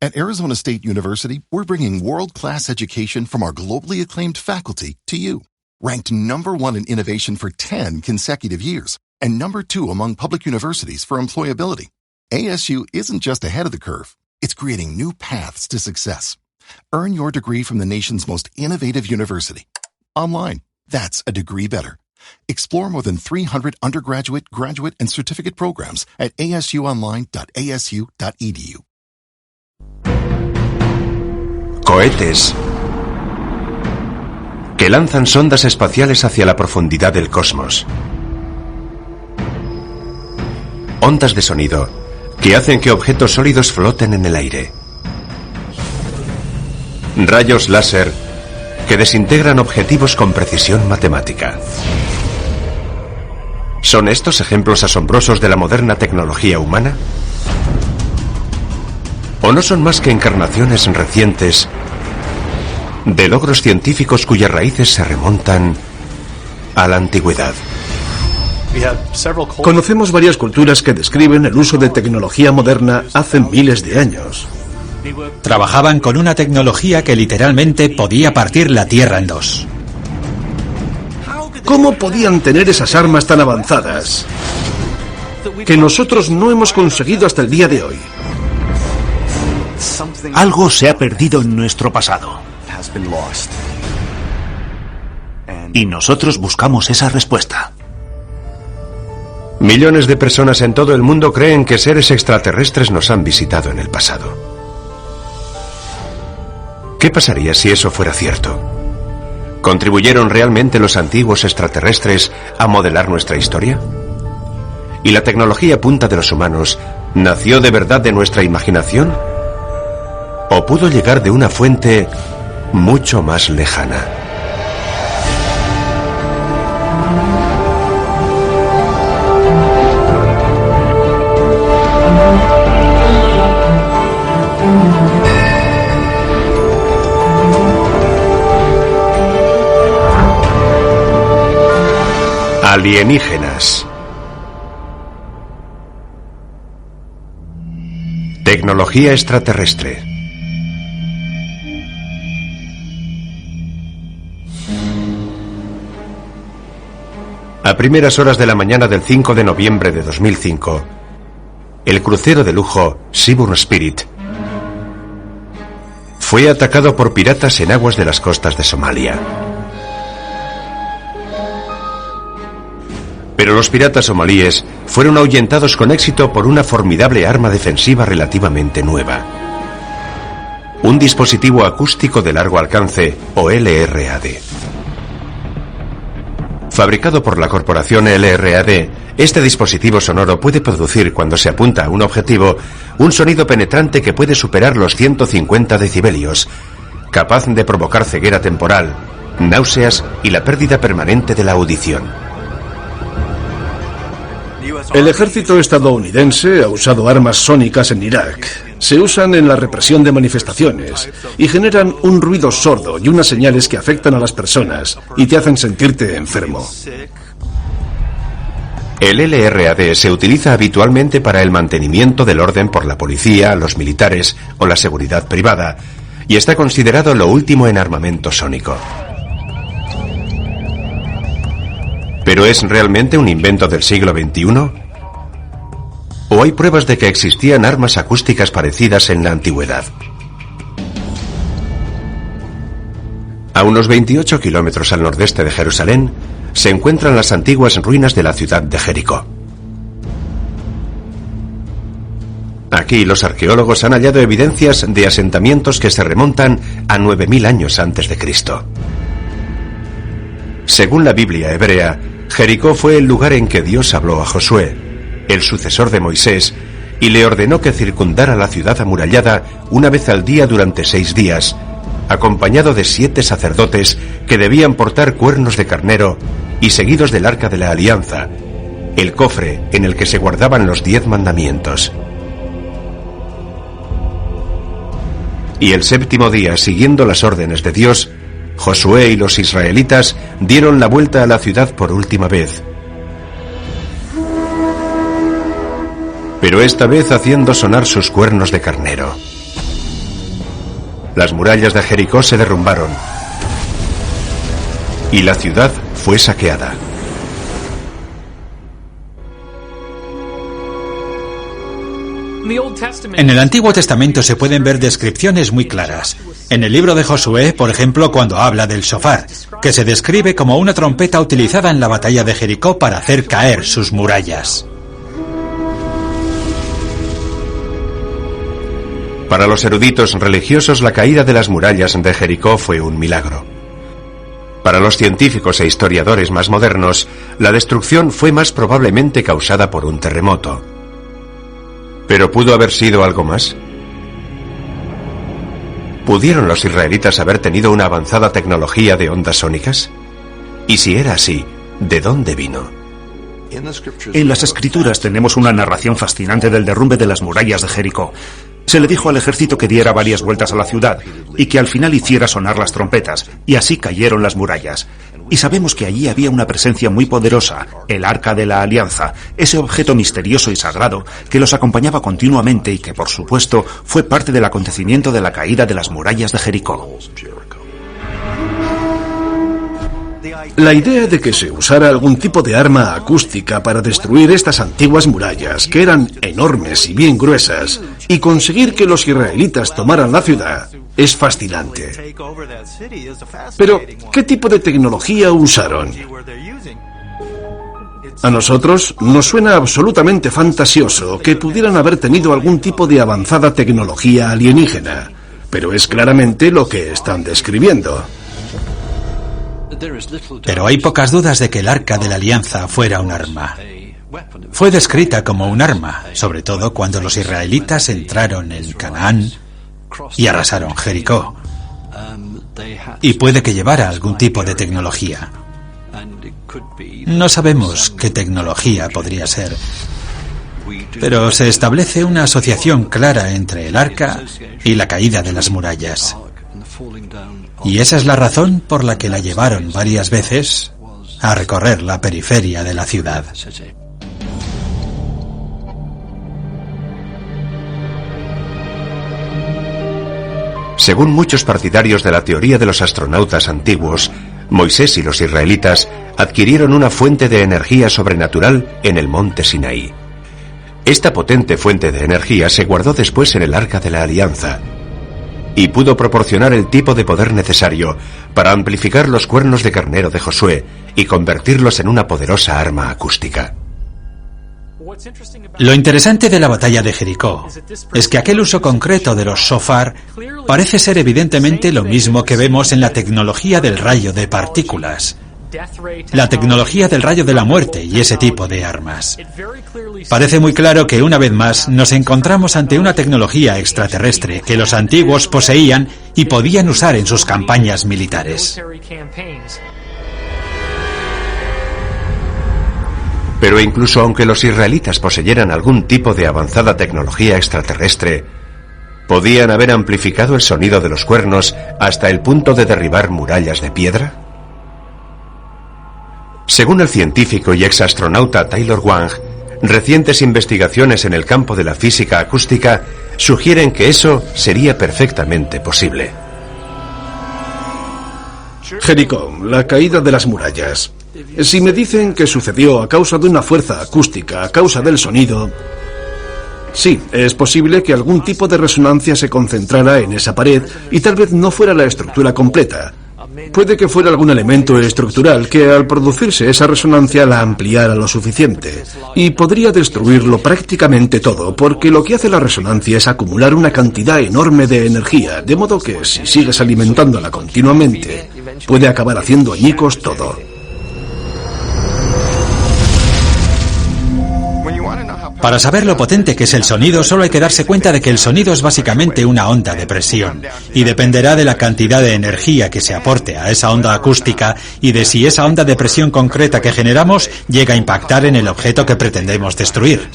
At Arizona State University, we're bringing world-class education from our globally acclaimed faculty to you. Ranked #1 in innovation for 10 consecutive years and #2 among public universities for employability. ASU isn't just ahead of the curve, it's creating new paths to success. Earn your degree from the nation's most innovative university. Online, that's a degree better. Explore more than 300 undergraduate, graduate, and certificate programs at asuonline.asu.edu. Cohetes que lanzan sondas espaciales hacia la profundidad del cosmos. Ondas de sonido que hacen que objetos sólidos floten en el aire. Rayos láser que desintegran objetivos con precisión matemática. ¿Son estos ejemplos asombrosos de la moderna tecnología humana? ¿O no son más que encarnaciones recientes de logros científicos cuyas raíces se remontan a la antigüedad? Conocemos varias culturas que describen el uso de tecnología moderna hace miles de años. Trabajaban con una tecnología que literalmente podía partir la Tierra en dos. ¿Cómo podían tener esas armas tan avanzadas que nosotros no hemos conseguido hasta el día de hoy? Algo se ha perdido en nuestro pasado. Y nosotros buscamos esa respuesta. Millones de personas en todo el mundo creen que seres extraterrestres nos han visitado en el pasado. ¿Qué pasaría si eso fuera cierto? ¿Contribuyeron realmente los antiguos extraterrestres a modelar nuestra historia? ¿Y la tecnología punta de los humanos nació de verdad de nuestra imaginación? ¿O pudo llegar de una fuente mucho más lejana? Alienígenas. Tecnología extraterrestre. A primeras horas de la mañana del 5 de noviembre de 2005, el crucero de lujo Seabourn Spirit fue atacado por piratas en aguas de las costas de Somalia. Pero los piratas somalíes fueron ahuyentados con éxito por una formidable arma defensiva relativamente nueva. Un dispositivo acústico de largo alcance, o LRAD. Fabricado por la corporación LRAD, este dispositivo sonoro puede producir, cuando se apunta a un objetivo, un sonido penetrante que puede superar los 150 decibelios, capaz de provocar ceguera temporal, náuseas y la pérdida permanente de la audición. El ejército estadounidense ha usado armas sónicas en Irak. Se usan en la represión de manifestaciones y generan un ruido sordo y unas señales que afectan a las personas y te hacen sentirte enfermo. El LRAD se utiliza habitualmente para el mantenimiento del orden por la policía, los militares o la seguridad privada, y está considerado lo último en armamento sónico. ¿Pero es realmente un invento del siglo XXI? ¿O hay pruebas de que existían armas acústicas parecidas en la antigüedad? A unos 28 kilómetros al nordeste de Jerusalén se encuentran las antiguas ruinas de la ciudad de Jericó. Aquí los arqueólogos han hallado evidencias de asentamientos que se remontan a 9000 años antes de Cristo. Según la Biblia hebrea, Jericó fue el lugar en que Dios habló a Josué, el sucesor de Moisés, y le ordenó que circundara la ciudad amurallada una vez al día durante 6 días, acompañado de 7 sacerdotes que debían portar cuernos de carnero y seguidos del arca de la alianza, el cofre en el que se guardaban los 10 mandamientos. Y el 7º día, siguiendo las órdenes de Dios, Josué y los israelitas dieron la vuelta a la ciudad por última vez. Pero esta vez haciendo sonar sus cuernos de carnero. las murallas de Jericó se derrumbaron y la ciudad fue saqueada. En el Antiguo Testamento se pueden ver descripciones muy claras. En el libro de Josué, por ejemplo, cuando habla del shofar, que se describe como una trompeta utilizada en la batalla de Jericó para hacer caer sus murallas. Para los eruditos religiosos, la caída de las murallas de Jericó fue un milagro. Para los científicos e historiadores más modernos, la destrucción fue más probablemente causada por un terremoto. ¿Pero pudo haber sido algo más? ¿Pudieron los israelitas haber tenido una avanzada tecnología de ondas sónicas? Y si era así, ¿de dónde vino? En las Escrituras tenemos una narración fascinante del derrumbe de las murallas de Jericó. Se le dijo al ejército que diera varias vueltas a la ciudad y que al final hiciera sonar las trompetas, y así cayeron las murallas. Y sabemos que allí había una presencia muy poderosa, el Arca de la Alianza, ese objeto misterioso y sagrado que los acompañaba continuamente y que, por supuesto, fue parte del acontecimiento de la caída de las murallas de Jericó. La idea de que se usara algún tipo de arma acústica para destruir estas antiguas murallas, que eran enormes y bien gruesas, y conseguir que los israelitas tomaran la ciudad, es fascinante. Pero, ¿qué tipo de tecnología usaron? A nosotros nos suena absolutamente fantasioso que pudieran haber tenido algún tipo de avanzada tecnología alienígena, pero es claramente lo que están describiendo. Pero hay pocas dudas de que el Arca de la Alianza fuera un arma. Fue descrita como un arma, sobre todo cuando los israelitas entraron en Canaán y arrasaron Jericó. Y puede que llevara algún tipo de tecnología. No sabemos qué tecnología podría ser, pero se establece una asociación clara entre el arca y la caída de las murallas. Y esa es la razón por la que la llevaron varias veces a recorrer la periferia de la ciudad. Según muchos partidarios de la teoría de los astronautas antiguos, Moisés y los israelitas adquirieron una fuente de energía sobrenatural en el monte Sinaí. Esta potente fuente de energía se guardó después en el Arca de la Alianza y pudo proporcionar el tipo de poder necesario para amplificar los cuernos de carnero de Josué y convertirlos en una poderosa arma acústica. Lo interesante de la batalla de Jericó es que aquel uso concreto de los shofar parece ser evidentemente lo mismo que vemos en la tecnología del rayo de partículas, la tecnología del rayo de la muerte y ese tipo de armas. Parece muy claro que una vez más nos encontramos ante una tecnología extraterrestre que los antiguos poseían y podían usar en sus campañas militares. Pero incluso aunque los israelitas poseyeran algún tipo de avanzada tecnología extraterrestre, ¿podían haber amplificado el sonido de los cuernos hasta el punto de derribar murallas de piedra? Según el científico y exastronauta Taylor Wang, recientes investigaciones en el campo de la física acústica sugieren que eso sería perfectamente posible. Jericó, la caída de las murallas. Si me dicen que sucedió a causa de una fuerza acústica, a causa del sonido, sí, es posible que algún tipo de resonancia se concentrara en esa pared y tal vez no fuera la estructura completa. Puede que fuera algún elemento estructural que al producirse esa resonancia la ampliara lo suficiente y podría destruirlo prácticamente todo, porque lo que hace la resonancia es acumular una cantidad enorme de energía, de modo que si sigues alimentándola continuamente puede acabar haciendo añicos todo. Para saber lo potente que es el sonido, solo hay que darse cuenta de que el sonido es básicamente una onda de presión, y dependerá de la cantidad de energía que se aporte a esa onda acústica y de si esa onda de presión concreta que generamos llega a impactar en el objeto que pretendemos destruir.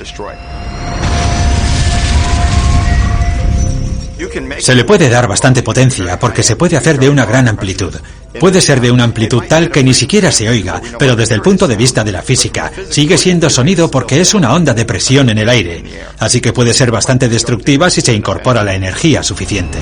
Se le puede dar bastante potencia porque se puede hacer de una gran amplitud. Puede ser de una amplitud tal que ni siquiera se oiga, pero desde el punto de vista de la física, sigue siendo sonido porque es una onda de presión en el aire, así que puede ser bastante destructiva si se incorpora la energía suficiente.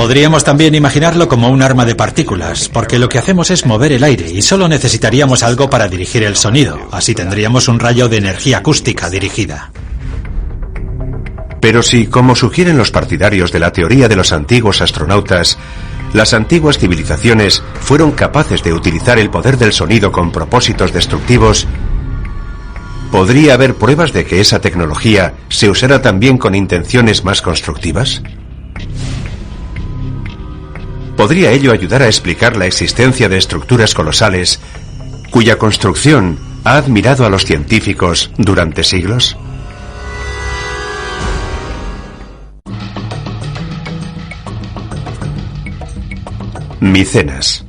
Podríamos también imaginarlo como un arma de partículas, porque lo que hacemos es mover el aire y solo necesitaríamos algo para dirigir el sonido. Así tendríamos un rayo de energía acústica dirigida. Pero si, como sugieren los partidarios de la teoría de los antiguos astronautas, las antiguas civilizaciones fueron capaces de utilizar el poder del sonido con propósitos destructivos, ¿podría haber pruebas de que esa tecnología se usara también con intenciones más constructivas? ¿Podría ello ayudar a explicar la existencia de estructuras colosales cuya construcción ha admirado a los científicos durante siglos? Micenas.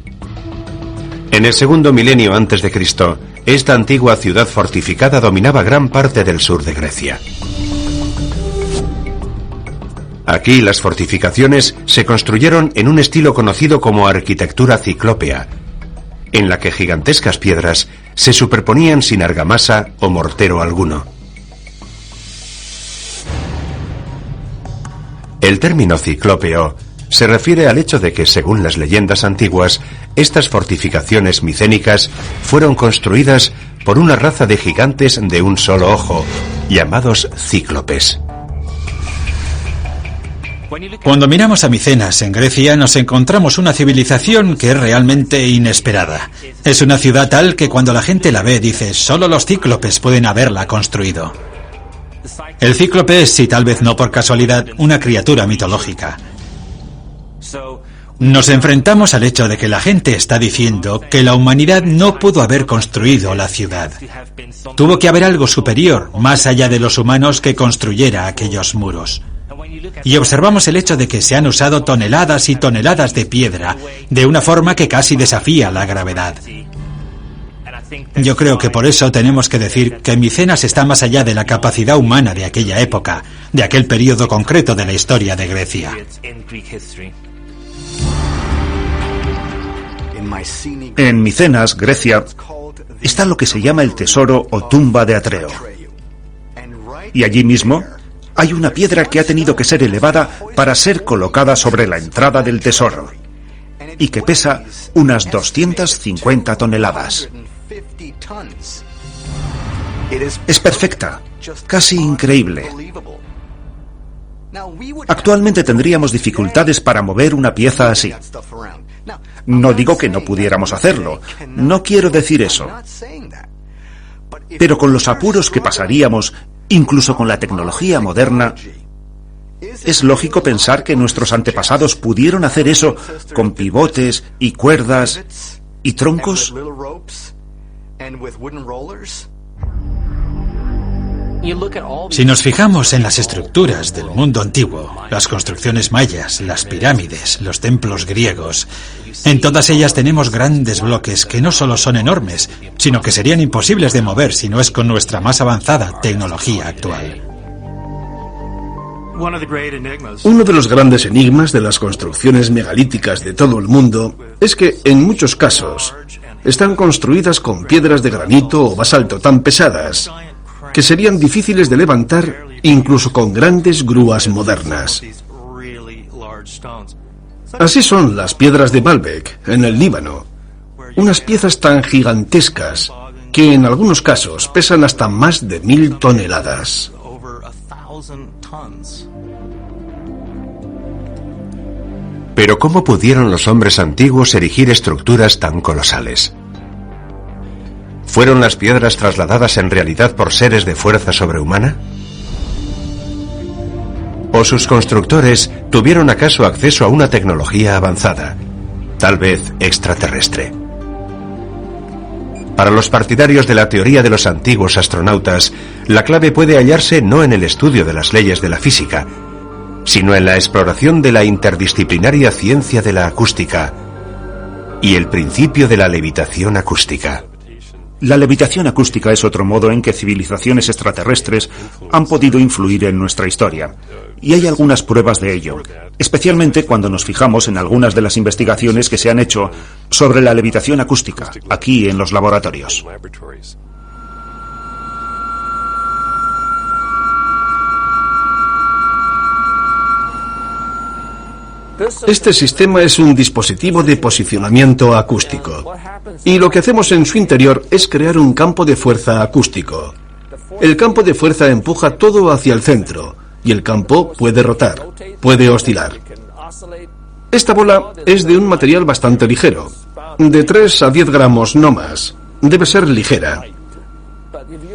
En el segundo milenio antes de Cristo, esta antigua ciudad fortificada dominaba gran parte del sur de Grecia. Aquí las fortificaciones se construyeron en un estilo conocido como arquitectura ciclópea, en la que gigantescas piedras se superponían sin argamasa o mortero alguno. El término ciclópeo se refiere al hecho de que, según las leyendas antiguas, estas fortificaciones micénicas fueron construidas por una raza de gigantes de un solo ojo, llamados cíclopes. Cuando miramos a Micenas, en Grecia, nos encontramos una civilización que es realmente inesperada. Es una ciudad tal que cuando la gente la ve dice, solo los cíclopes pueden haberla construido. El cíclope es, si tal vez no por casualidad, una criatura mitológica. Nos enfrentamos al hecho de que la gente está diciendo que la humanidad no pudo haber construido la ciudad. Tuvo que haber algo superior, más allá de los humanos, que construyera aquellos muros. Y observamos el hecho de que se han usado toneladas y toneladas de piedra de una forma que casi desafía la gravedad. Yo creo que por eso tenemos que decir que Micenas está más allá de la capacidad humana de aquella época, de aquel periodo concreto de la historia de Grecia. En Micenas, Grecia, está lo que se llama el tesoro o tumba de Atreo. Y allí mismo hay una piedra que ha tenido que ser elevada para ser colocada sobre la entrada del tesoro, y que pesa unas 250 toneladas. Es perfecta, casi increíble. Actualmente tendríamos dificultades para mover una pieza así. No digo que no pudiéramos hacerlo, no quiero decir eso. Pero con los apuros que pasaríamos, incluso con la tecnología moderna, es lógico pensar que nuestros antepasados pudieron hacer eso con pivotes y cuerdas y troncos. Si nos fijamos en las estructuras del mundo antiguo, las construcciones mayas, las pirámides, los templos griegos, en todas ellas tenemos grandes bloques que no solo son enormes, sino que serían imposibles de mover si no es con nuestra más avanzada tecnología actual. Uno de los grandes enigmas de las construcciones megalíticas de todo el mundo es que, en muchos casos, están construidas con piedras de granito o basalto tan pesadas que serían difíciles de levantar incluso con grandes grúas modernas. Así son las piedras de Baalbek, en el Líbano, unas piezas tan gigantescas que en algunos casos pesan hasta más de 1000 toneladas. Pero ¿cómo pudieron los hombres antiguos erigir estructuras tan colosales? ¿Fueron las piedras trasladadas en realidad por seres de fuerza sobrehumana? ¿O sus constructores tuvieron acaso acceso a una tecnología avanzada, tal vez extraterrestre? Para los partidarios de la teoría de los antiguos astronautas, la clave puede hallarse no en el estudio de las leyes de la física, sino en la exploración de la interdisciplinaria ciencia de la acústica y el principio de la levitación acústica. La levitación acústica es otro modo en que civilizaciones extraterrestres han podido influir en nuestra historia, y hay algunas pruebas de ello, especialmente cuando nos fijamos en algunas de las investigaciones que se han hecho sobre la levitación acústica, aquí en los laboratorios. Este sistema es un dispositivo de posicionamiento acústico. Y lo que hacemos en su interior es crear un campo de fuerza acústico. El campo de fuerza empuja todo hacia el centro, y el campo puede rotar, puede oscilar. Esta bola es de un material bastante ligero, de 3 a 10 gramos no más. Debe ser ligera.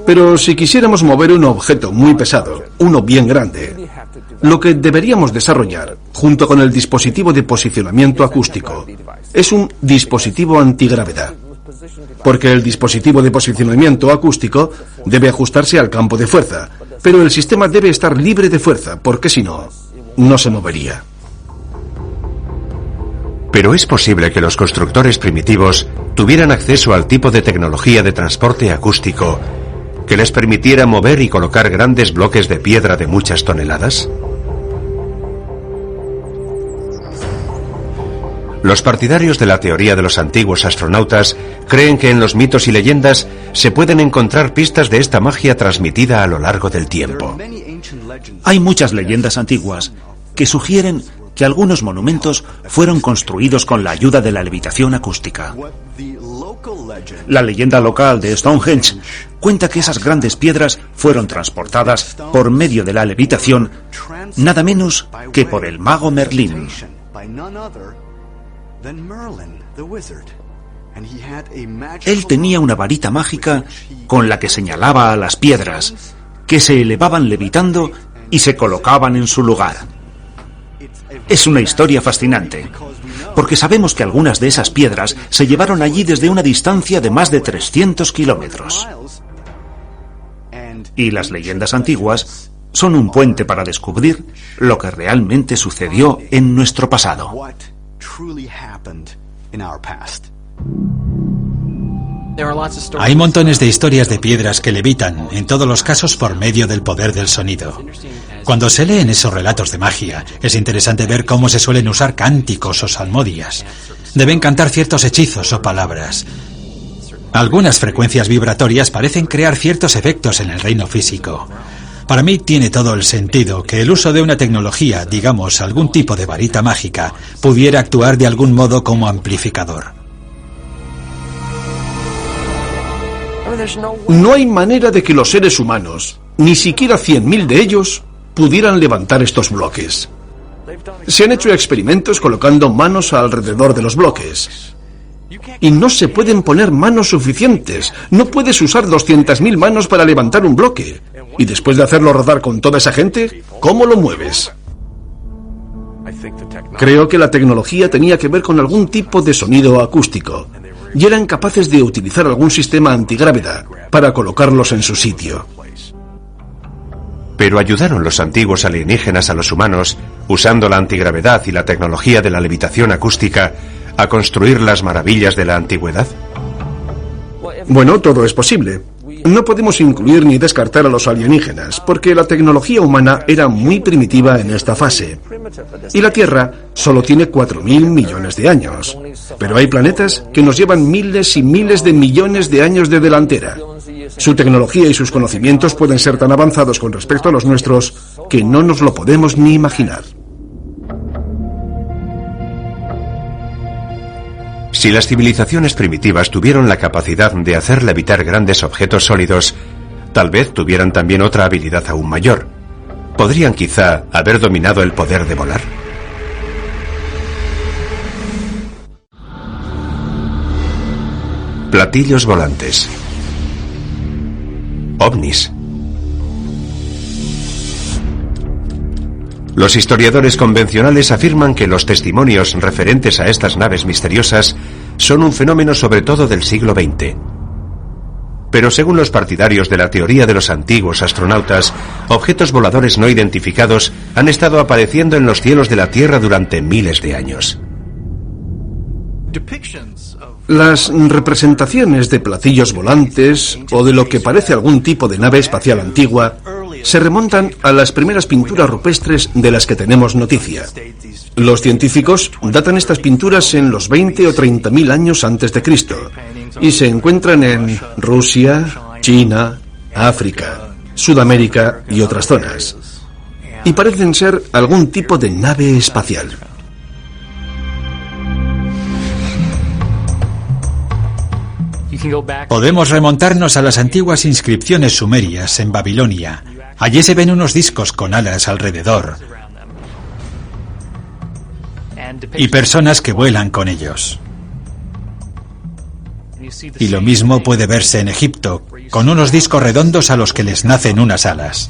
Pero si quisiéramos mover un objeto muy pesado, uno bien grande, lo que deberíamos desarrollar, junto con el dispositivo de posicionamiento acústico, es un dispositivo antigravedad. Porque el dispositivo de posicionamiento acústico debe ajustarse al campo de fuerza, pero el sistema debe estar libre de fuerza, porque si no, no se movería. Pero es posible que los constructores primitivos tuvieran acceso al tipo de tecnología de transporte acústico que les permitiera mover y colocar grandes bloques de piedra de muchas toneladas. Los partidarios de la teoría de los antiguos astronautas creen que en los mitos y leyendas se pueden encontrar pistas de esta magia transmitida a lo largo del tiempo. Hay muchas leyendas antiguas que sugieren que algunos monumentos fueron construidos con la ayuda de la levitación acústica. La leyenda local de Stonehenge cuenta que esas grandes piedras fueron transportadas por medio de la levitación nada menos que por el mago Merlín. Él tenía una varita mágica con la que señalaba a las piedras, que se elevaban levitando y se colocaban en su lugar. Es una historia fascinante, porque sabemos que algunas de esas piedras se llevaron allí desde una distancia de más de 300 kilómetros. Y las leyendas antiguas son un puente para descubrir lo que realmente sucedió en nuestro pasado. Hay montones de historias de piedras que levitan, en todos los casos por medio del poder del sonido. Cuando se leen esos relatos de magia, es interesante ver cómo se suelen usar cánticos o salmodias. Deben cantar ciertos hechizos o palabras. Algunas frecuencias vibratorias parecen crear ciertos efectos en el reino físico. Para mí tiene todo el sentido que el uso de una tecnología, digamos algún tipo de varita mágica, pudiera actuar de algún modo como amplificador. No hay manera de que los seres humanos, ni siquiera 100.000 de ellos, pudieran levantar estos bloques. Se han hecho experimentos colocando manos alrededor de los bloques. Y no se pueden poner manos suficientes. No puedes usar 200.000 manos para levantar un bloque. Y después de hacerlo rodar con toda esa gente, ¿cómo lo mueves? Creo que la tecnología tenía que ver con algún tipo de sonido acústico. Y eran capaces de utilizar algún sistema antigravedad para colocarlos en su sitio. Pero ayudaron los antiguos alienígenas a los humanos, usando la antigravedad y la tecnología de la levitación acústica, a construir las maravillas de la antigüedad. Bueno, todo es posible. No podemos incluir ni descartar a los alienígenas, porque la tecnología humana era muy primitiva en esta fase. Y la Tierra solo tiene 4.000 millones de años. Pero hay planetas que nos llevan miles y miles de millones de años de delantera. Su tecnología y sus conocimientos pueden ser tan avanzados con respecto a los nuestros que no nos lo podemos ni imaginar. Si las civilizaciones primitivas tuvieron la capacidad de hacer levitar grandes objetos sólidos, tal vez tuvieran también otra habilidad aún mayor. ¿Podrían quizá haber dominado el poder de volar? Platillos volantes. OVNIs. Los historiadores convencionales afirman que los testimonios referentes a estas naves misteriosas son un fenómeno sobre todo del siglo XX. Pero según los partidarios de la teoría de los antiguos astronautas, objetos voladores no identificados han estado apareciendo en los cielos de la Tierra durante miles de años. Las representaciones de platillos volantes o de lo que parece algún tipo de nave espacial antigua se remontan a las primeras pinturas rupestres de las que tenemos noticia. Los científicos datan estas pinturas en los 20 o 30.000 años antes de Cristo y se encuentran en Rusia, China, África, Sudamérica y otras zonas. Y parecen ser algún tipo de nave espacial. Podemos remontarnos a las antiguas inscripciones sumerias en Babilonia. Allí se ven unos discos con alas alrededor y personas que vuelan con ellos. Y lo mismo puede verse en Egipto, con unos discos redondos a los que les nacen unas alas.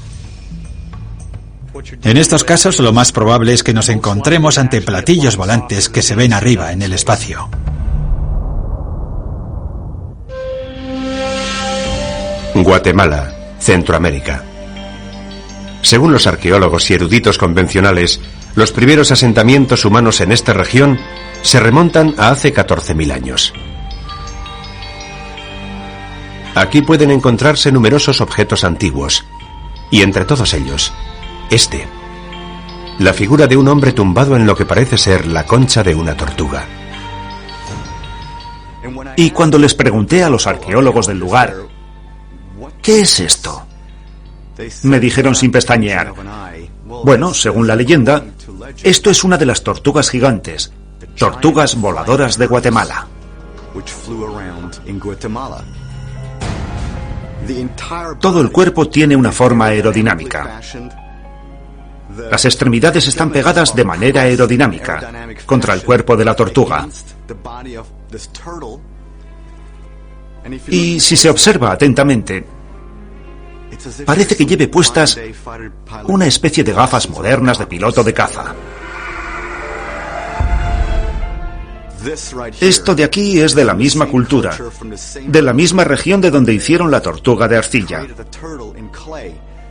En estos casos, lo más probable es que nos encontremos ante platillos volantes que se ven arriba en el espacio. Guatemala, Centroamérica. Según los arqueólogos y eruditos convencionales, los primeros asentamientos humanos en esta región se remontan a hace 14.000 años. Aquí pueden encontrarse numerosos objetos antiguos, y entre todos ellos, la figura de un hombre tumbado en lo que parece ser la concha de una tortuga. Y cuando les pregunté a los arqueólogos del lugar, ¿qué es esto?, me dijeron sin pestañear, bueno, según la leyenda, esto es una de las tortugas gigantes, tortugas voladoras de Guatemala. Todo el cuerpo tiene una forma aerodinámica. Las extremidades están pegadas de manera aerodinámica contra el cuerpo de la tortuga. Y si se observa atentamente, parece que lleve puestas una especie de gafas modernas de piloto de caza. Esto de aquí es de la misma cultura, de la misma región de donde hicieron la tortuga de arcilla.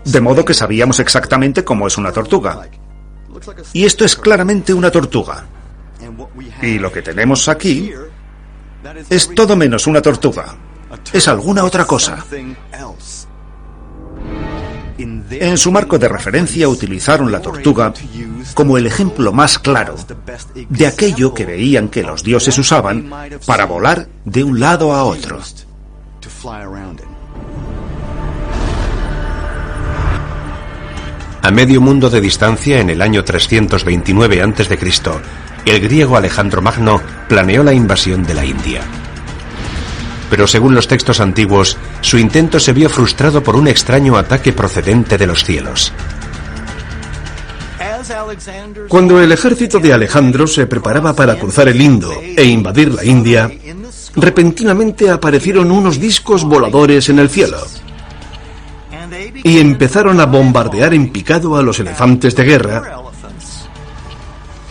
De modo que sabíamos exactamente cómo es una tortuga. Y esto es claramente una tortuga. Y lo que tenemos aquí es todo menos una tortuga. Es alguna otra cosa. En su marco de referencia utilizaron la tortuga como el ejemplo más claro de aquello que veían que los dioses usaban para volar de un lado a otro. A medio mundo de distancia, en el año 329 a.C., el griego Alejandro Magno planeó la invasión de la India. Pero según los textos antiguos, su intento se vio frustrado por un extraño ataque procedente de los cielos. Cuando el ejército de Alejandro se preparaba para cruzar el Indo e invadir la India, repentinamente aparecieron unos discos voladores en el cielo y empezaron a bombardear en picado a los elefantes de guerra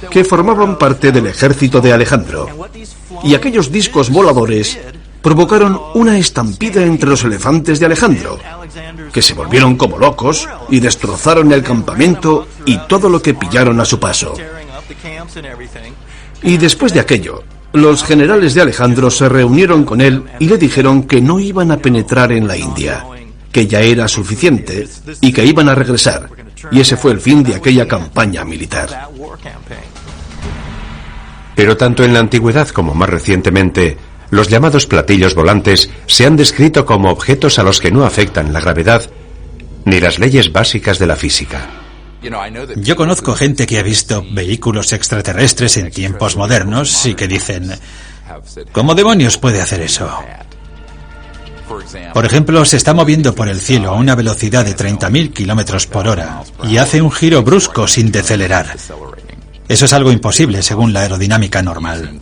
que formaban parte del ejército de Alejandro. Y aquellos discos voladores provocaron una estampida entre los elefantes de Alejandro, que se volvieron como locos y destrozaron el campamento y todo lo que pillaron a su paso. Y después de aquello, los generales de Alejandro se reunieron con él y le dijeron que no iban a penetrar en la India, que ya era suficiente y que iban a regresar. Y ese fue el fin de aquella campaña militar. Pero tanto en la antigüedad como más recientemente, los llamados platillos volantes se han descrito como objetos a los que no afectan la gravedad ni las leyes básicas de la física. Yo conozco gente que ha visto vehículos extraterrestres en tiempos modernos y que dicen, ¿cómo demonios puede hacer eso? Por ejemplo, se está moviendo por el cielo a una velocidad de 30.000 kilómetros por hora y hace un giro brusco sin decelerar. Eso es algo imposible según la aerodinámica normal.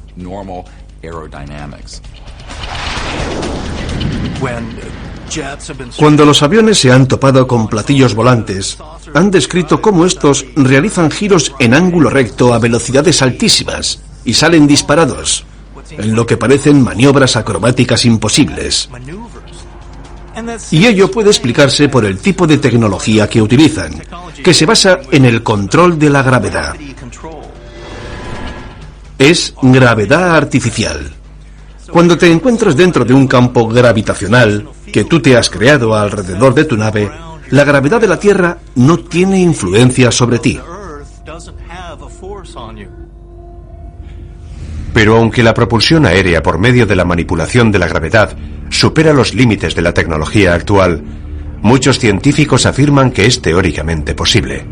Cuando los aviones se han topado con platillos volantes, han descrito cómo estos realizan giros en ángulo recto a velocidades altísimas y salen disparados, en lo que parecen maniobras acrobáticas imposibles. Y ello puede explicarse por el tipo de tecnología que utilizan, que se basa en el control de la gravedad. Es gravedad artificial. Cuando te encuentras dentro de un campo gravitacional que tú te has creado alrededor de tu nave, la gravedad de la Tierra no tiene influencia sobre ti. Pero aunque la propulsión aérea por medio de la manipulación de la gravedad supera los límites de la tecnología actual, muchos científicos afirman que es teóricamente posible.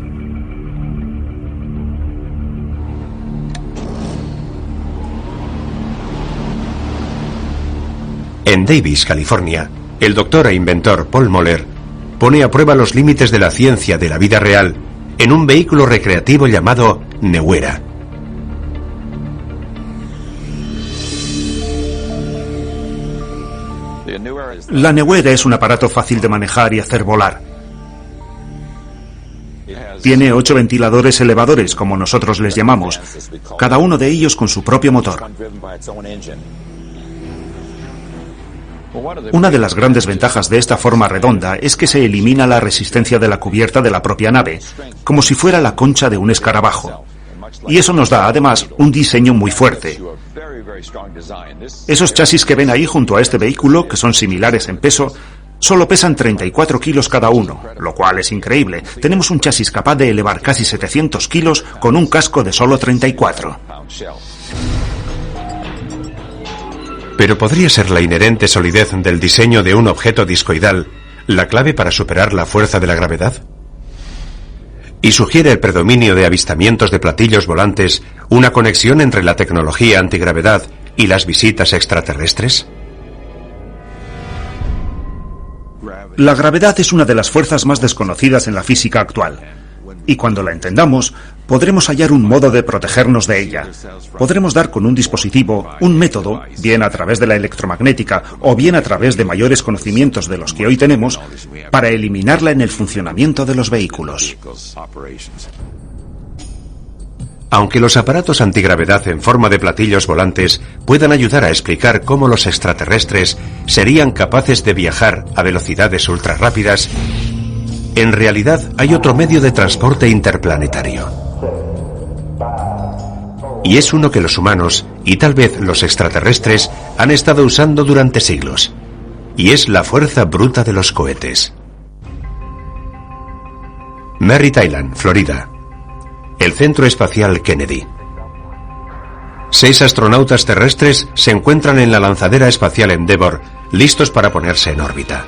En Davis, California, el doctor e inventor Paul Moller pone a prueba los límites de la ciencia de la vida real en un vehículo recreativo llamado Newera. La Newera es un aparato fácil de manejar y hacer volar. Tiene 8 ventiladores elevadores, como nosotros les llamamos, cada uno de ellos con su propio motor. Una de las grandes ventajas de esta forma redonda es que se elimina la resistencia de la cubierta de la propia nave, como si fuera la concha de un escarabajo. Y eso nos da, además, un diseño muy fuerte. Esos chasis que ven ahí junto a este vehículo, que son similares en peso, solo pesan 34 kilos cada uno, lo cual es increíble. Tenemos un chasis capaz de elevar casi 700 kilos con un casco de solo 34. Pero ¿podría ser la inherente solidez del diseño de un objeto discoidal la clave para superar la fuerza de la gravedad? ¿Y sugiere el predominio de avistamientos de platillos volantes una conexión entre la tecnología antigravedad y las visitas extraterrestres? La gravedad es una de las fuerzas más desconocidas en la física actual. Y cuando la entendamos, podremos hallar un modo de protegernos de ella. Podremos dar con un dispositivo, un método, bien a través de la electromagnética o bien a través de mayores conocimientos de los que hoy tenemos, para eliminarla en el funcionamiento de los vehículos. Aunque los aparatos antigravedad en forma de platillos volantes puedan ayudar a explicar cómo los extraterrestres serían capaces de viajar a velocidades ultrarrápidas, en realidad hay otro medio de transporte interplanetario. Y es uno que los humanos, y tal vez los extraterrestres, han estado usando durante siglos. Y es la fuerza bruta de los cohetes. Merritt Island, Florida. El Centro Espacial Kennedy. 6 astronautas terrestres se encuentran en la lanzadera espacial Endeavour, listos para ponerse en órbita.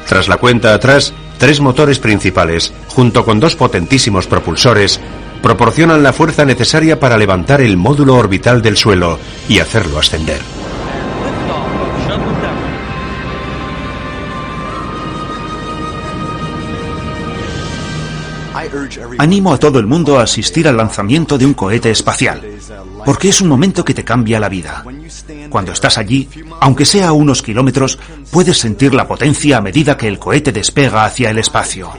Tras la cuenta atrás, 3 motores principales, junto con 2 potentísimos propulsores, proporcionan la fuerza necesaria para levantar el módulo orbital del suelo y hacerlo ascender. Animo a todo el mundo a asistir al lanzamiento de un cohete espacial, porque es un momento que te cambia la vida. Cuando estás allí, aunque sea a unos kilómetros, puedes sentir la potencia a medida que el cohete despega hacia el espacio.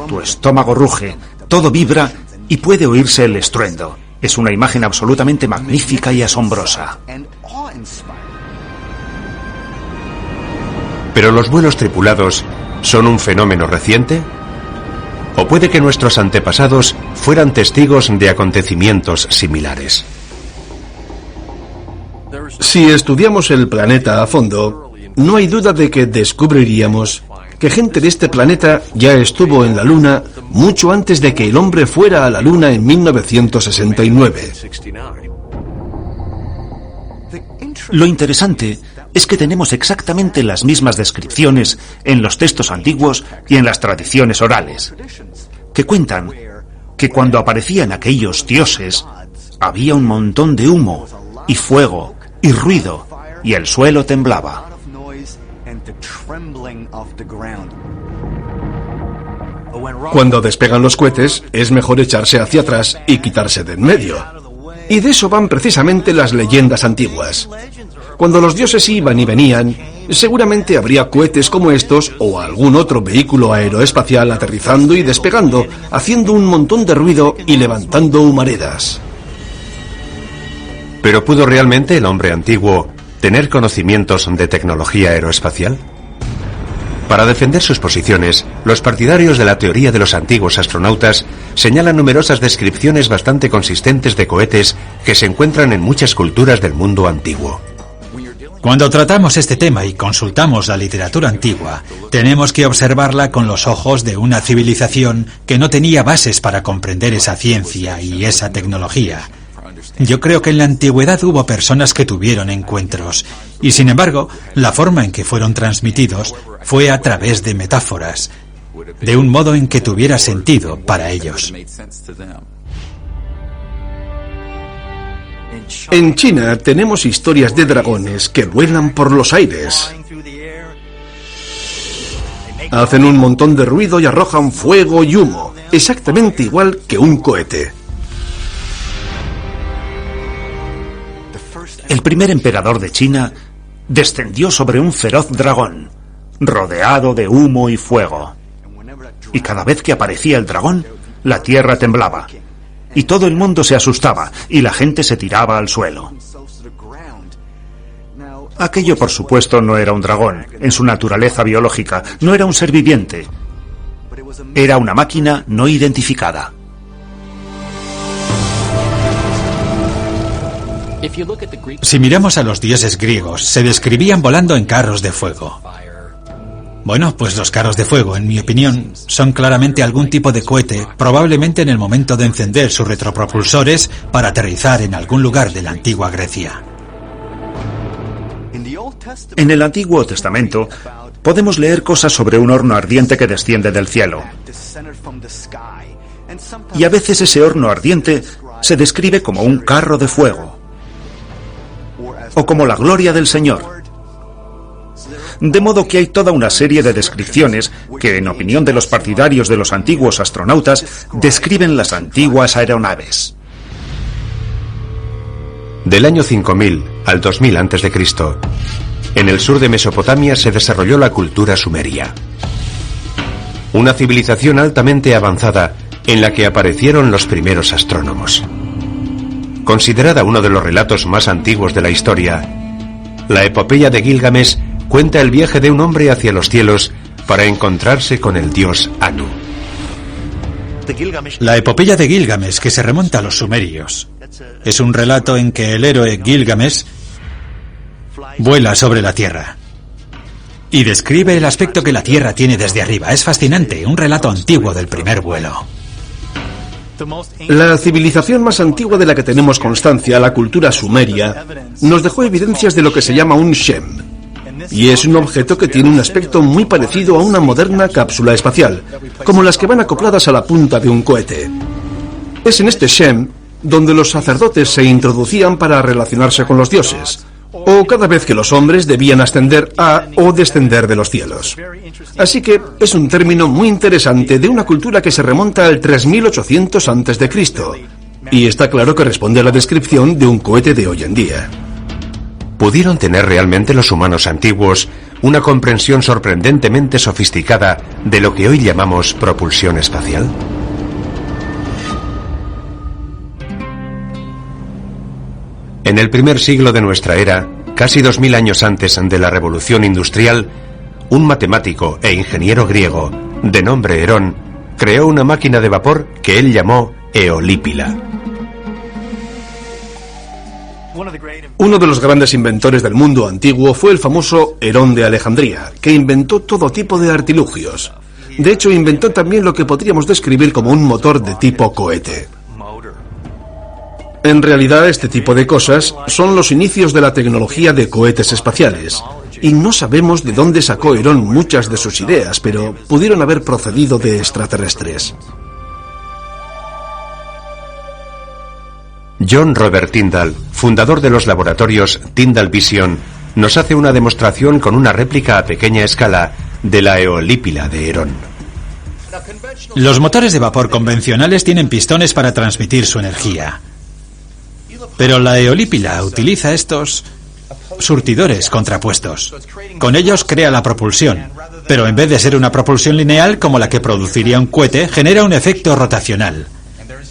Tu estómago ruge, todo vibra y puede oírse el estruendo. Es una imagen absolutamente magnífica y asombrosa. ¿Pero los vuelos tripulados son un fenómeno reciente? ¿O puede que nuestros antepasados fueran testigos de acontecimientos similares? Si estudiamos el planeta a fondo, no hay duda de que descubriríamos que gente de este planeta ya estuvo en la Luna mucho antes de que el hombre fuera a la Luna en 1969. Lo interesante es que tenemos exactamente las mismas descripciones en los textos antiguos y en las tradiciones orales, que cuentan que cuando aparecían aquellos dioses, había un montón de humo y fuego y ruido, y el suelo temblaba. Cuando despegan los cohetes, es mejor echarse hacia atrás y quitarse de en medio. Y de eso van precisamente las leyendas antiguas. Cuando los dioses iban y venían, seguramente habría cohetes como estos o algún otro vehículo aeroespacial aterrizando y despegando, haciendo un montón de ruido y levantando humaredas. ¿Pero pudo realmente el hombre antiguo tener conocimientos de tecnología aeroespacial? Para defender sus posiciones, los partidarios de la teoría de los antiguos astronautas señalan numerosas descripciones bastante consistentes de cohetes que se encuentran en muchas culturas del mundo antiguo. Cuando tratamos este tema y consultamos la literatura antigua, tenemos que observarla con los ojos de una civilización que no tenía bases para comprender esa ciencia y esa tecnología. Yo creo que en la antigüedad hubo personas que tuvieron encuentros, y sin embargo, la forma en que fueron transmitidos fue a través de metáforas, de un modo en que tuviera sentido para ellos. En China tenemos historias de dragones que vuelan por los aires. Hacen un montón de ruido y arrojan fuego y humo, exactamente igual que un cohete. El primer emperador de China descendió sobre un feroz dragón, rodeado de humo y fuego. Y cada vez que aparecía el dragón, la tierra temblaba. Y todo el mundo se asustaba, y la gente se tiraba al suelo. Aquello, por supuesto, no era un dragón. En su naturaleza biológica, no era un ser viviente. Era una máquina no identificada. Si miramos a los dioses griegos, se describían volando en carros de fuego. Bueno, pues los carros de fuego, en mi opinión, son claramente algún tipo de cohete, probablemente en el momento de encender sus retropropulsores para aterrizar en algún lugar de la antigua Grecia. En el Antiguo Testamento podemos leer cosas sobre un horno ardiente que desciende del cielo. Y a veces ese horno ardiente se describe como un carro de fuego, o como la gloria del Señor. De modo que hay toda una serie de descripciones que, en opinión de los partidarios de los antiguos astronautas, describen las antiguas aeronaves. Del año 5000 al 2000 a.C., en el sur de Mesopotamia se desarrolló la cultura sumeria. Una civilización altamente avanzada en la que aparecieron los primeros astrónomos. Considerada uno de los relatos más antiguos de la historia, la epopeya de Gilgamesh cuenta el viaje de un hombre hacia los cielos para encontrarse con el dios Anu. La epopeya de Gilgamesh, que se remonta a los sumerios, es un relato en que el héroe Gilgamesh vuela sobre la tierra y describe el aspecto que la tierra tiene desde arriba. Es fascinante, un relato antiguo del primer vuelo. La civilización más antigua de la que tenemos constancia, la cultura sumeria, nos dejó evidencias de lo que se llama un Shem. Y es un objeto que tiene un aspecto muy parecido a una moderna cápsula espacial, como las que van acopladas a la punta de un cohete. Es en este Shem donde los sacerdotes se introducían para relacionarse con los dioses, o cada vez que los hombres debían ascender a o descender de los cielos. Así que es un término muy interesante de una cultura que se remonta al 3800 a.C., y está claro que responde a la descripción de un cohete de hoy en día. ¿Pudieron tener realmente los humanos antiguos una comprensión sorprendentemente sofisticada de lo que hoy llamamos propulsión espacial? En el primer siglo de nuestra era, casi 2000 años antes de la Revolución Industrial, un matemático e ingeniero griego, de nombre Herón, creó una máquina de vapor que él llamó Eolípila. Uno de los grandes inventores del mundo antiguo fue el famoso Herón de Alejandría, que inventó todo tipo de artilugios. De hecho, inventó también lo que podríamos describir como un motor de tipo cohete. En realidad, este tipo de cosas son los inicios de la tecnología de cohetes espaciales. Y no sabemos de dónde sacó Herón muchas de sus ideas, pero pudieron haber procedido de extraterrestres. John Robert Tyndall, fundador de los laboratorios Tyndall Vision, nos hace una demostración con una réplica a pequeña escala de la Eolípila de Herón. Los motores de vapor convencionales tienen pistones para transmitir su energía. Pero la Eolípila utiliza estos surtidores contrapuestos. Con ellos crea la propulsión, pero en vez de ser una propulsión lineal como la que produciría un cohete, genera un efecto rotacional.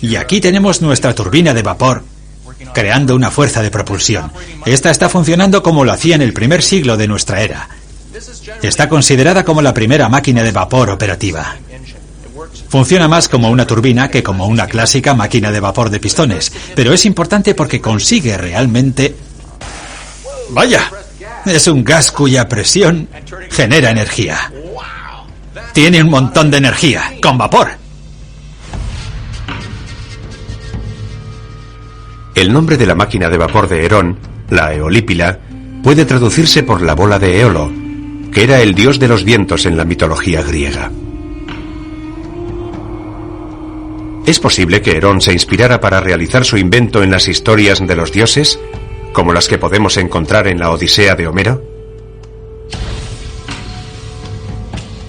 Y aquí tenemos nuestra turbina de vapor, creando una fuerza de propulsión. Esta está funcionando como lo hacía en el primer siglo de nuestra era. Está considerada como la primera máquina de vapor operativa. Funciona más como una turbina que como una clásica máquina de vapor de pistones, pero es importante porque consigue realmente... ¡Vaya! Es un gas cuya presión genera energía. Tiene un montón de energía, con vapor. El nombre de la máquina de vapor de Herón, la Eolípila, puede traducirse por la bola de Eolo, que era el dios de los vientos en la mitología griega. ¿Es posible que Herón se inspirara para realizar su invento en las historias de los dioses, como las que podemos encontrar en la Odisea de Homero?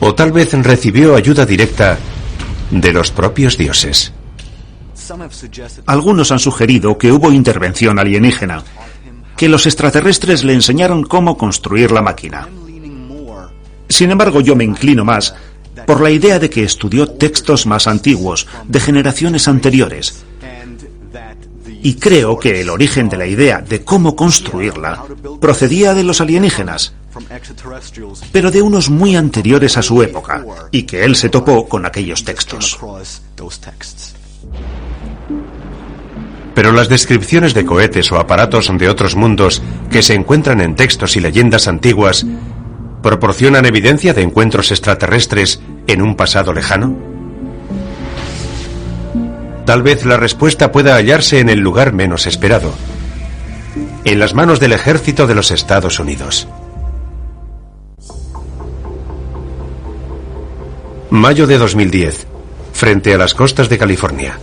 ¿O tal vez recibió ayuda directa de los propios dioses? Algunos han sugerido que hubo intervención alienígena, que los extraterrestres le enseñaron cómo construir la máquina. Sin embargo, yo me inclino más por la idea de que estudió textos más antiguos, de generaciones anteriores. Y creo que el origen de la idea de cómo construirla procedía de los alienígenas, pero de unos muy anteriores a su época, y que él se topó con aquellos textos. Pero las descripciones de cohetes o aparatos de otros mundos que se encuentran en textos y leyendas antiguas ¿proporcionan evidencia de encuentros extraterrestres en un pasado lejano? Tal vez la respuesta pueda hallarse en el lugar menos esperado, en las manos del ejército de los Estados Unidos. Mayo de 2010, frente a las costas de California.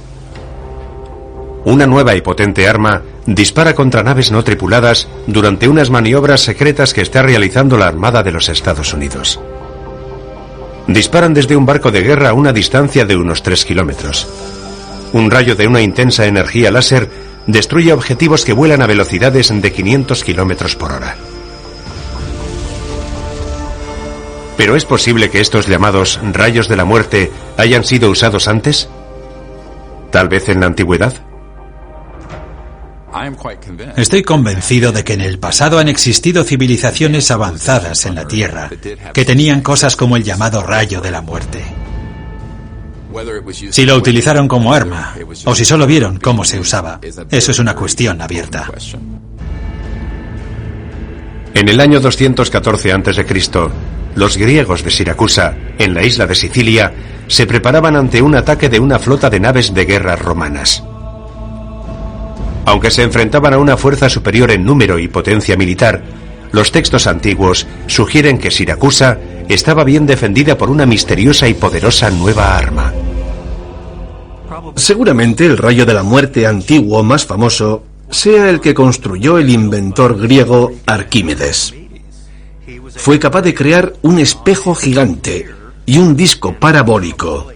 Una nueva y potente arma dispara contra naves no tripuladas durante unas maniobras secretas que está realizando la Armada de los Estados Unidos. Disparan desde un barco de guerra a una distancia de unos 3 kilómetros. Un rayo de una intensa energía láser destruye objetivos que vuelan a velocidades de 500 kilómetros por hora. ¿Pero es posible que estos llamados rayos de la muerte hayan sido usados antes? ¿Tal vez en la antigüedad? Estoy convencido de que en el pasado han existido civilizaciones avanzadas en la Tierra que tenían cosas como el llamado rayo de la muerte. Si lo utilizaron como arma o si solo vieron cómo se usaba, eso es una cuestión abierta. En el año 214 a.C., los griegos de Siracusa, en la isla de Sicilia, se preparaban ante un ataque de una flota de naves de guerra romanas. Aunque se enfrentaban a una fuerza superior en número y potencia militar, los textos antiguos sugieren que Siracusa estaba bien defendida por una misteriosa y poderosa nueva arma. Seguramente el rayo de la muerte antiguo más famoso sea el que construyó el inventor griego Arquímedes. Fue capaz de crear un espejo gigante y un disco parabólico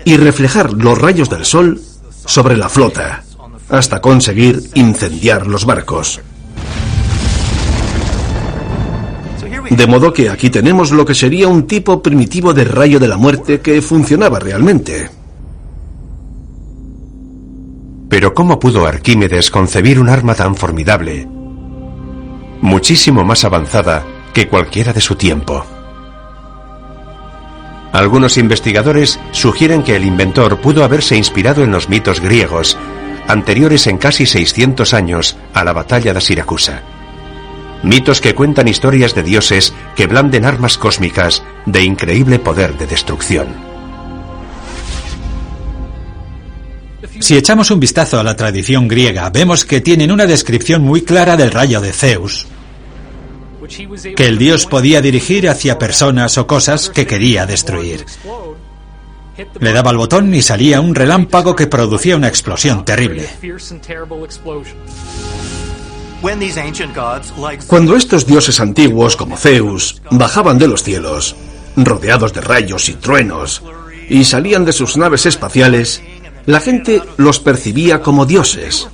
y reflejar los rayos del sol sobre la flota, hasta conseguir incendiar los barcos. De modo que aquí tenemos lo que sería un tipo primitivo de rayo de la muerte que funcionaba realmente. Pero ¿cómo pudo Arquímedes concebir un arma tan formidable, muchísimo más avanzada que cualquiera de su tiempo? Algunos investigadores sugieren que el inventor pudo haberse inspirado en los mitos griegos, anteriores en casi 600 años a la batalla de Siracusa. Mitos que cuentan historias de dioses que blanden armas cósmicas de increíble poder de destrucción. Si echamos un vistazo a la tradición griega, vemos que tienen una descripción muy clara del rayo de Zeus, que el dios podía dirigir hacia personas o cosas que quería destruir. Le daba al botón y salía un relámpago que producía una explosión terrible. Cuando estos dioses antiguos, como Zeus, bajaban de los cielos, rodeados de rayos y truenos, y salían de sus naves espaciales, la gente los percibía como dioses.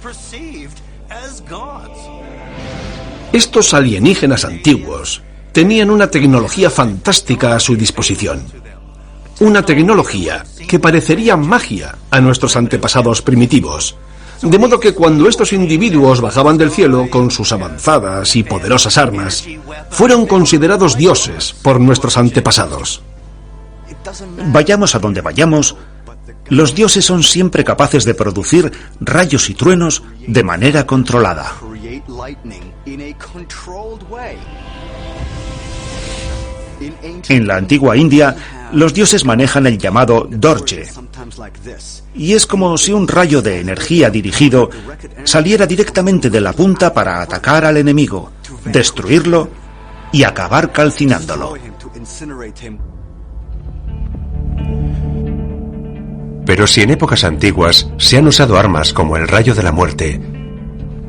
Estos alienígenas antiguos tenían una tecnología fantástica a su disposición. Una tecnología que parecería magia a nuestros antepasados primitivos. De modo que cuando estos individuos bajaban del cielo con sus avanzadas y poderosas armas, fueron considerados dioses por nuestros antepasados. Vayamos a donde vayamos, los dioses son siempre capaces de producir rayos y truenos de manera controlada. En la antigua India, los dioses manejan el llamado dorje, y es como si un rayo de energía dirigido saliera directamente de la punta para atacar al enemigo, destruirlo y acabar calcinándolo. Pero si en épocas antiguas se han usado armas como el rayo de la muerte,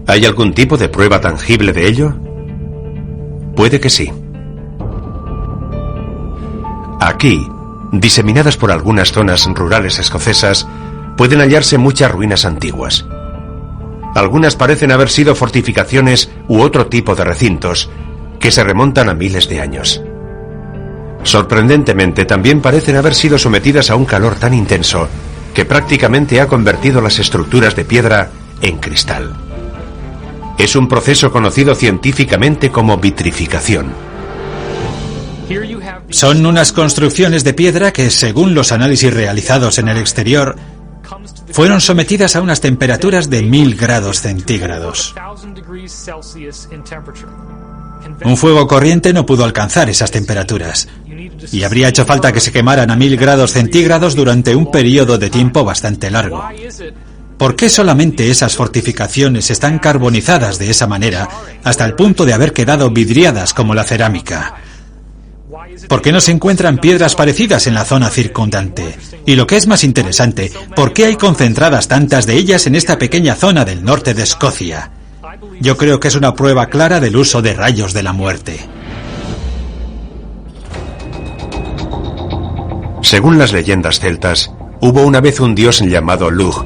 ¿hay algún tipo de prueba tangible de ello? Puede que sí. Aquí, diseminadas por algunas zonas rurales escocesas, pueden hallarse muchas ruinas antiguas. Algunas parecen haber sido fortificaciones u otro tipo de recintos que se remontan a miles de años. Sorprendentemente, también parecen haber sido sometidas a un calor tan intenso que prácticamente ha convertido las estructuras de piedra en cristal. Es un proceso conocido científicamente como vitrificación. Son unas construcciones de piedra que, según los análisis realizados en el exterior, fueron sometidas a unas temperaturas de 1000 grados centígrados. Un fuego corriente no pudo alcanzar esas temperaturas, y habría hecho falta que se quemaran a 1000 grados centígrados durante un periodo de tiempo bastante largo. ¿Por qué solamente esas fortificaciones están carbonizadas de esa manera hasta el punto de haber quedado vidriadas como la cerámica? ¿Por qué no se encuentran piedras parecidas en la zona circundante? Y lo que es más interesante, ¿por qué hay concentradas tantas de ellas en esta pequeña zona del norte de Escocia? Yo creo que es una prueba clara del uso de rayos de la muerte. Según las leyendas celtas, hubo una vez un dios llamado Lugh,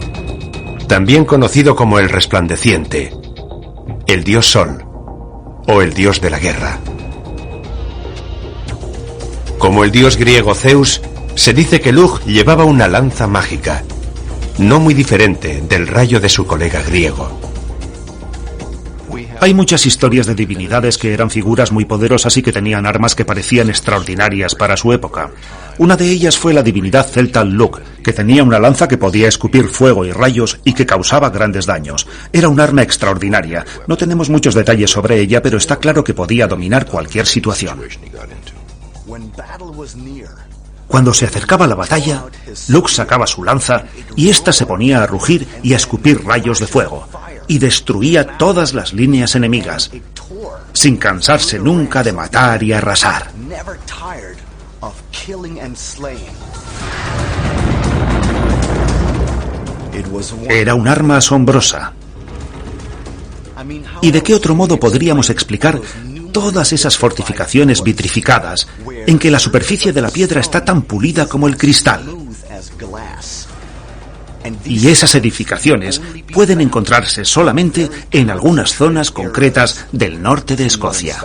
también conocido como el resplandeciente, el dios Sol, o el dios de la guerra. Como el dios griego Zeus, se dice que Lugh llevaba una lanza mágica, no muy diferente del rayo de su colega griego. Hay muchas historias de divinidades que eran figuras muy poderosas y que tenían armas que parecían extraordinarias para su época. Una de ellas fue la divinidad celta Lugh, que tenía una lanza que podía escupir fuego y rayos y que causaba grandes daños. Era un arma extraordinaria. No tenemos muchos detalles sobre ella, pero está claro que podía dominar cualquier situación. Cuando se acercaba la batalla, Lugh sacaba su lanza y ésta se ponía a rugir y a escupir rayos de fuego, y destruía todas las líneas enemigas, sin cansarse nunca de matar y arrasar. Era un arma asombrosa. ¿Y de qué otro modo podríamos explicar todas esas fortificaciones vitrificadas en que la superficie de la piedra está tan pulida como el cristal? Y esas edificaciones pueden encontrarse solamente en algunas zonas concretas del norte de Escocia.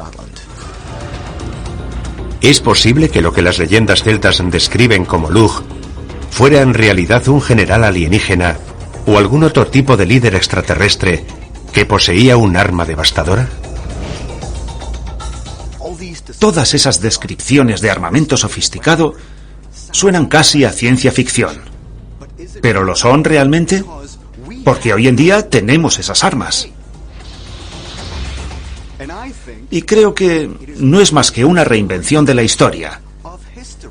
¿Es posible que lo que las leyendas celtas describen como Lugh fuera en realidad un general alienígena o algún otro tipo de líder extraterrestre que poseía un arma devastadora? Todas esas descripciones de armamento sofisticado suenan casi a ciencia ficción. ¿Pero lo son realmente? Porque hoy en día tenemos esas armas. Y creo que no es más que una reinvención de la historia.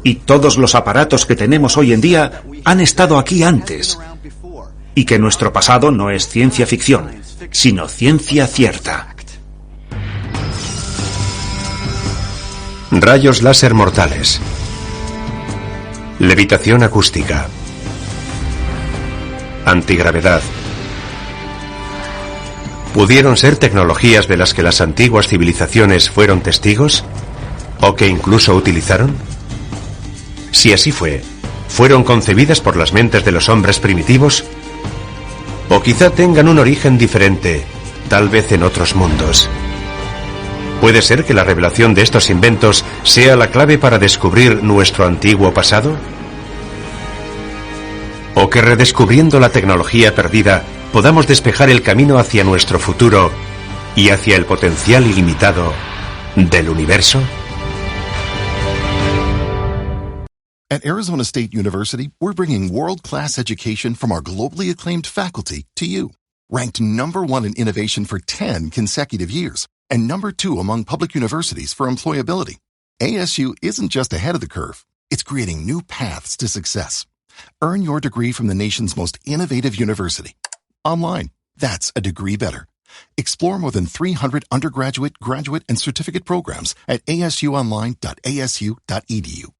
Y todos los aparatos que tenemos hoy en día han estado aquí antes. Y que nuestro pasado no es ciencia ficción, sino ciencia cierta. Rayos láser mortales. Levitación acústica. Antigravedad. ¿Pudieron ser tecnologías de las que las antiguas civilizaciones fueron testigos? ¿O que incluso utilizaron? Si así fue, ¿fueron concebidas por las mentes de los hombres primitivos? ¿O quizá tengan un origen diferente, tal vez en otros mundos? ¿Puede ser que la revelación de estos inventos sea la clave para descubrir nuestro antiguo pasado? ¿O que redescubriendo la tecnología perdida podamos despejar el camino hacia nuestro futuro y hacia el potencial ilimitado del universo? At Arizona State University, we're bringing world-class education from our globally acclaimed faculty to you. Ranked #1 in innovation for 10 consecutive years and #2 among public universities for employability. ASU isn't just ahead of the curve, it's creating new paths to success. Earn your degree from the nation's most innovative university. Online. That's a degree better. Explore more than 300 undergraduate, graduate, and certificate programs at asuonline.asu.edu.